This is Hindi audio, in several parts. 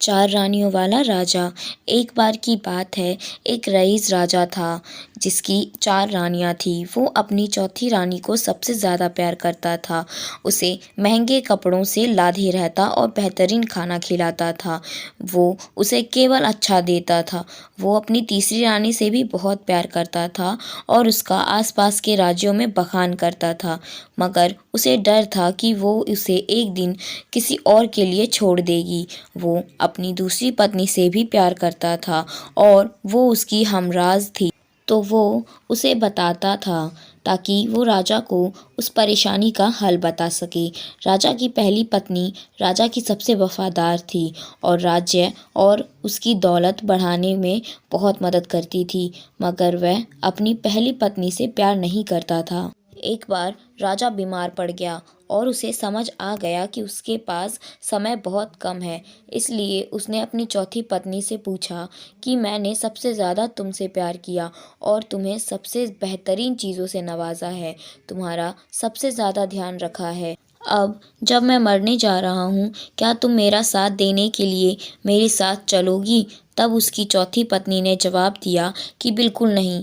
चार रानियों वाला राजा। एक बार की बात है, एक रईस राजा था जिसकी चार रानियां थीं। वो अपनी चौथी रानी को सबसे ज़्यादा प्यार करता था। उसे महंगे कपड़ों से लादे रहता और बेहतरीन खाना खिलाता था। वो उसे केवल अच्छा देता था। वो अपनी तीसरी रानी से भी बहुत प्यार करता था और उसका आसपास के राज्यों में बखान करता था, मगर उसे डर था कि वो उसे एक दिन किसी और के लिए छोड़ देगी। वो अपनी दूसरी पत्नी से भी प्यार करता था और वो उसकी हमराज थी, तो वो उसे बताता था ताकि वो राजा को उस परेशानी का हल बता सके। राजा की पहली पत्नी राजा की सबसे वफादार थी और राज्य और उसकी दौलत बढ़ाने में बहुत मदद करती थी, मगर वह अपनी पहली पत्नी से प्यार नहीं करता था। एक बार राजा बीमार पड़ गया और उसे समझ आ गया कि उसके पास समय बहुत कम है। इसलिए उसने अपनी चौथी पत्नी से पूछा कि मैंने सबसे ज़्यादा तुमसे प्यार किया और तुम्हें सबसे बेहतरीन चीज़ों से नवाजा है, तुम्हारा सबसे ज़्यादा ध्यान रखा है। अब जब मैं मरने जा रहा हूँ, क्या तुम मेरा साथ देने के लिए मेरे साथ चलोगी? तब उसकी चौथी पत्नी ने जवाब दिया कि बिल्कुल नहीं।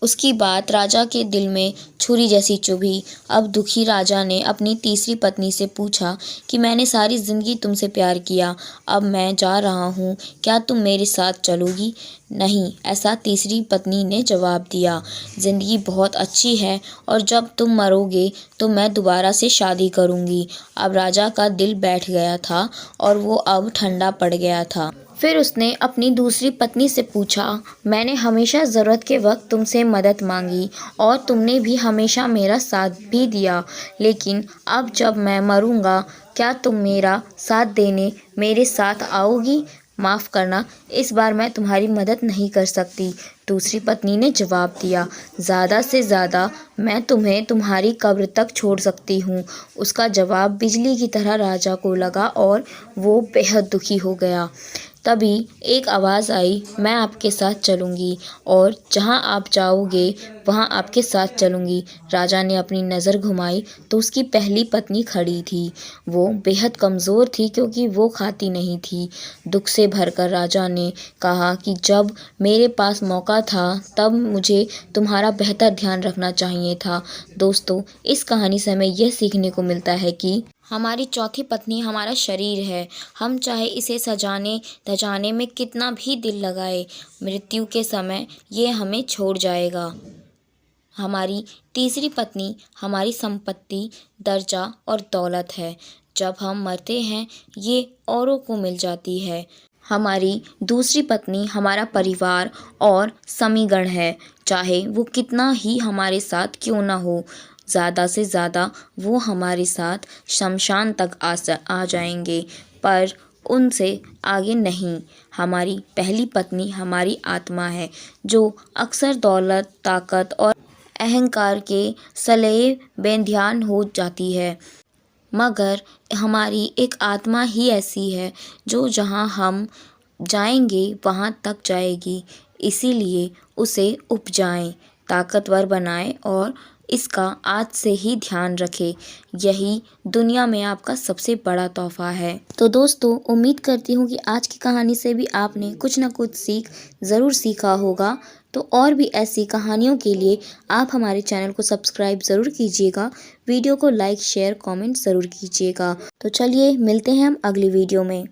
उसकी बात राजा के दिल में छुरी जैसी चुभी। अब दुखी राजा ने अपनी तीसरी पत्नी से पूछा कि मैंने सारी ज़िंदगी तुमसे प्यार किया, अब मैं जा रहा हूँ, क्या तुम मेरे साथ चलोगी? नहीं, ऐसा तीसरी पत्नी ने जवाब दिया। ज़िंदगी बहुत अच्छी है और जब तुम मरोगे तो मैं दोबारा से शादी करूँगी। अब राजा का दिल बैठ गया था और वो अब ठंडा पड़ गया था। फिर उसने अपनी दूसरी पत्नी से पूछा, मैंने हमेशा ज़रूरत के वक्त तुमसे मदद मांगी और तुमने भी हमेशा मेरा साथ भी दिया, लेकिन अब जब मैं मरूंगा, क्या तुम मेरा साथ देने मेरे साथ आओगी? माफ़ करना, इस बार मैं तुम्हारी मदद नहीं कर सकती। दूसरी पत्नी ने जवाब दिया, ज़्यादा से ज़्यादा मैं तुम्हें तुम्हारी कब्र तक छोड़ सकती हूँ। उसका जवाब बिजली की तरह राजा को लगा और वो बेहद दुखी हो गया। तभी एक आवाज़ आई, मैं आपके साथ चलूँगी और जहाँ आप जाओगे वहाँ आपके साथ चलूँगी। राजा ने अपनी नज़र घुमाई तो उसकी पहली पत्नी खड़ी थी। वो बेहद कमज़ोर थी क्योंकि वो खाती नहीं थी। दुख से भरकर राजा ने कहा कि जब मेरे पास मौका था तब मुझे तुम्हारा बेहतर ध्यान रखना चाहिए था। दोस्तों, इस कहानी से हमें यह सीखने को मिलता है कि हमारी चौथी पत्नी हमारा शरीर है। हम चाहे इसे सजाने धजाने में कितना भी दिल लगाए, मृत्यु के समय ये हमें छोड़ जाएगा। हमारी तीसरी पत्नी हमारी संपत्ति, दर्जा और दौलत है। जब हम मरते हैं ये औरों को मिल जाती है। हमारी दूसरी पत्नी हमारा परिवार और समीगण है, चाहे वो कितना ही हमारे साथ क्यों ना हो। ज़्यादा से ज़्यादा वो हमारे साथ शमशान तक आ जाएंगे, पर उनसे आगे नहीं। हमारी पहली पत्नी हमारी आत्मा है, जो अक्सर दौलत, ताकत और अहंकार के सलहे बेध्यान हो जाती है, मगर हमारी एक आत्मा ही ऐसी है जो जहाँ हम जाएंगे वहाँ तक जाएगी। इसीलिए उसे उपजाएं, ताकतवर बनाएं और इसका आज से ही ध्यान रखें। यही दुनिया में आपका सबसे बड़ा तोहफा है। तो दोस्तों, उम्मीद करती हूँ कि आज की कहानी से भी आपने कुछ ना कुछ सीख ज़रूर सीखा होगा। तो और भी ऐसी कहानियों के लिए आप हमारे चैनल को सब्सक्राइब ज़रूर कीजिएगा। वीडियो को लाइक, शेयर, कमेंट ज़रूर कीजिएगा। तो चलिए मिलते हैं हम अगली वीडियो में।